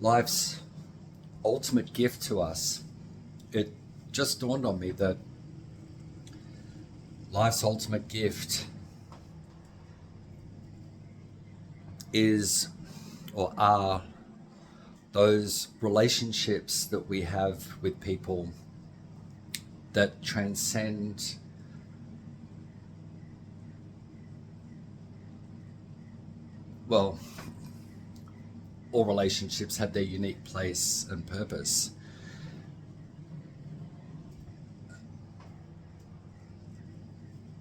life's ultimate gift to us, it just dawned on me that life's ultimate gift is or are those relationships that we have with people that transcend well, all relationships have their unique place and purpose.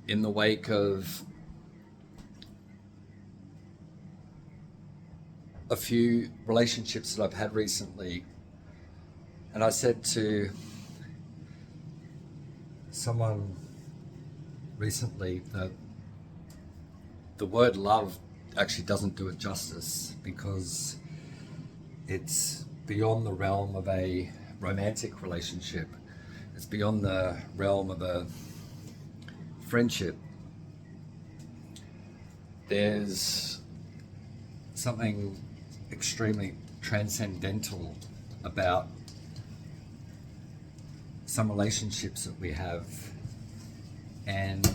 In the wake of a few relationships that I've had recently, and I said to someone recently that the word love actually doesn't do it justice, because it's beyond the realm of a romantic relationship. It's beyond the realm of a friendship. There's something extremely transcendental about some relationships that we have, and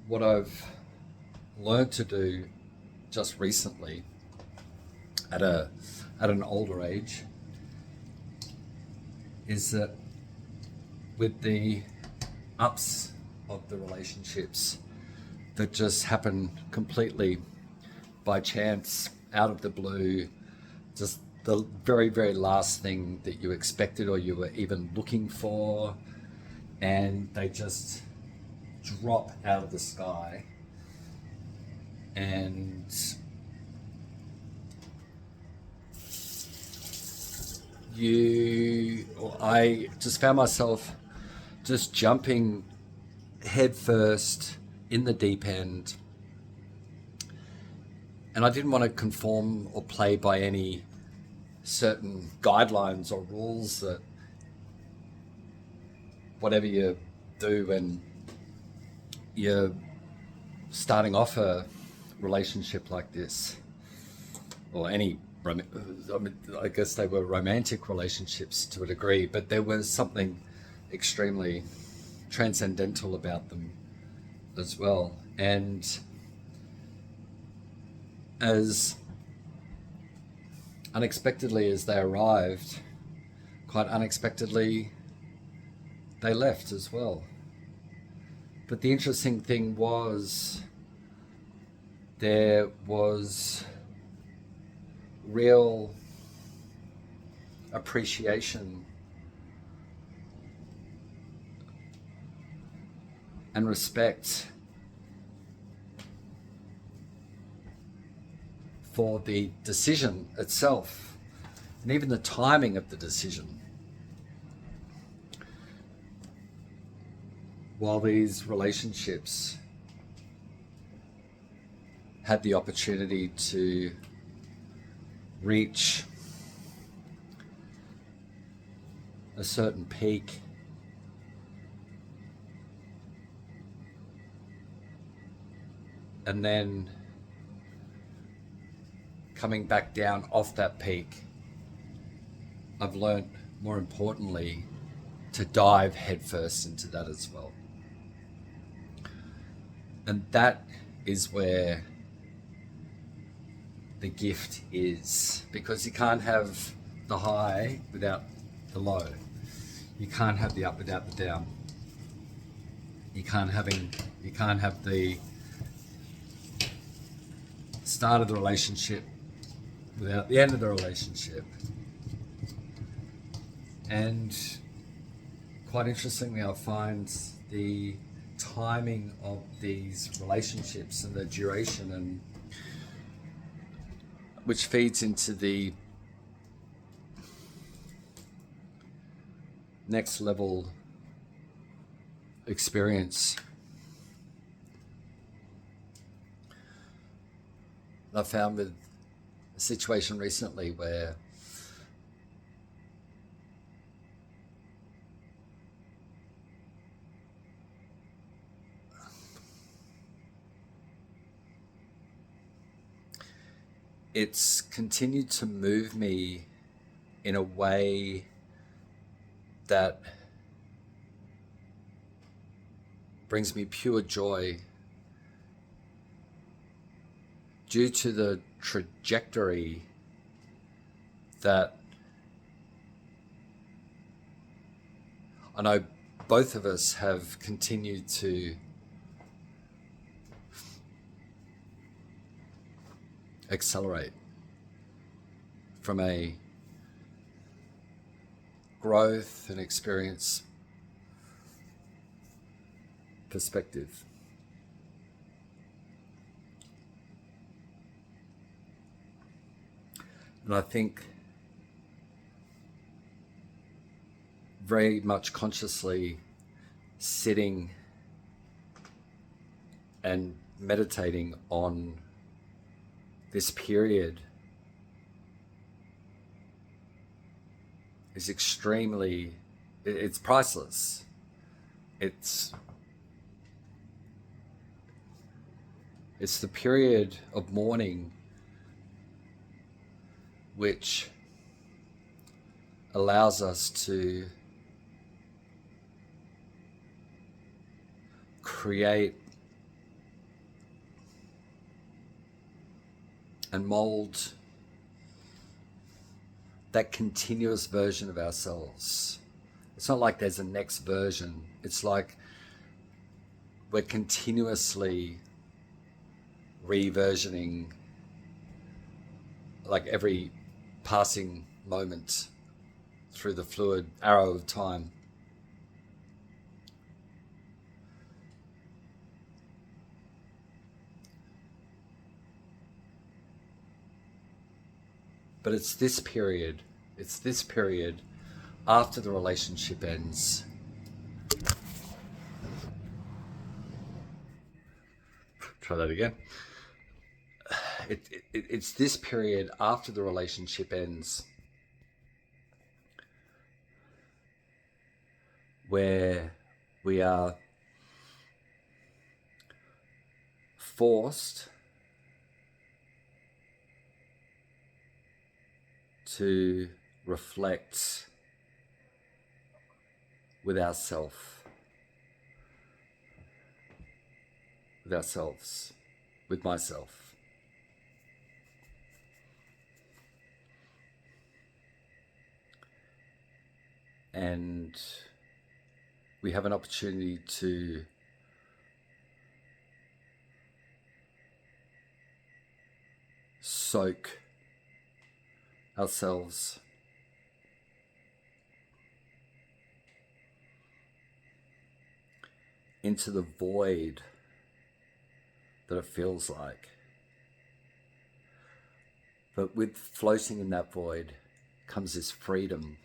what I've learned to do just recently at an older age is that with the ups of the relationships that just happen completely by chance, out of the blue, just the very, very last thing that you expected or you were even looking for, and they just drop out of the sky, and I just found myself just jumping headfirst in the deep end, and I didn't want to conform or play by any certain guidelines or rules that whatever you do when you're starting off a relationship like this, or any, I guess they were romantic relationships to a degree, but there was something extremely transcendental about them as well. And as unexpectedly as they arrived, quite unexpectedly they left as well. But the interesting thing was there was real appreciation and respect for the decision itself, and even the timing of the decision. While these relationships had the opportunity to reach a certain peak, and then coming back down off that peak, I've learned, more importantly, to dive headfirst into that as well. And that is where the gift is, because you can't have the high without the low. You can't have the up without the down. You can't have the start of the relationship without the end of the relationship. And quite interestingly, I find the timing of these relationships and the duration, and which feeds into the next level experience. I found with a situation recently where it's continued to move me in a way that brings me pure joy due to the trajectory that I know both of us have continued to accelerate from a growth and experience perspective. And I think very much consciously sitting and meditating on this period is extremely, it's priceless. It's the period of mourning which allows us to create and mold that continuous version of ourselves. It's not like there's a next version. It's like we're continuously reversioning, like every passing moment through the fluid arrow of time. But it's this period after the relationship ends. Try that again. It's this period after the relationship ends where we are forced to reflect with ourselves, with myself. And we have an opportunity to soak ourselves into the void that it feels like. But with floating in that void comes this freedom.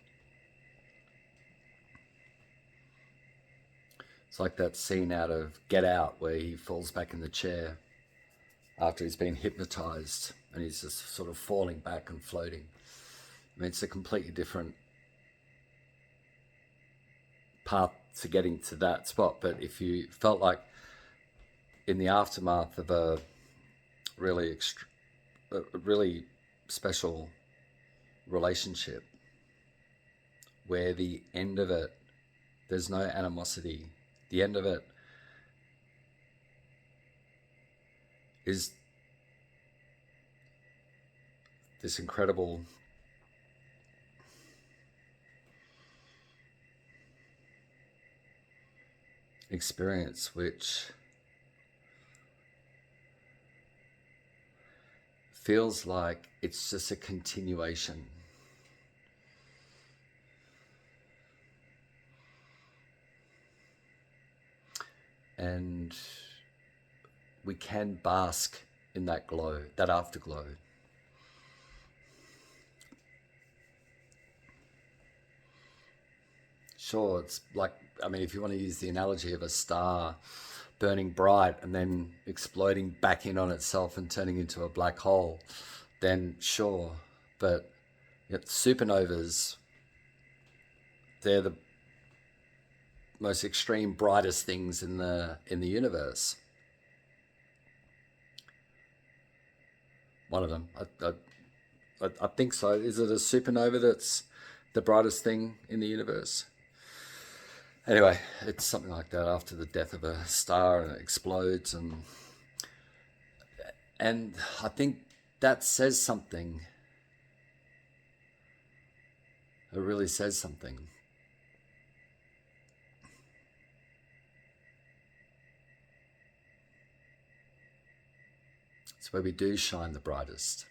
It's like that scene out of Get Out where he falls back in the chair after he's been hypnotized and he's just sort of falling back and floating. I mean, it's a completely different path to getting to that spot. But if you felt like in the aftermath of a really special relationship where the end of it, there's no animosity. The end of it is this incredible experience which feels like it's just a continuation. And we can bask in that glow, that afterglow. Sure, it's like, I mean, if you want to use the analogy of a star burning bright and then exploding back in on itself and turning into a black hole, then sure. But supernovas, they're the most extreme, brightest things in the universe. One of them. I think so. Is it a supernova that's the brightest thing in the universe? Anyway, it's something like that after the death of a star and it explodes, and I think that says something. It really says something. It's where we do shine the brightest.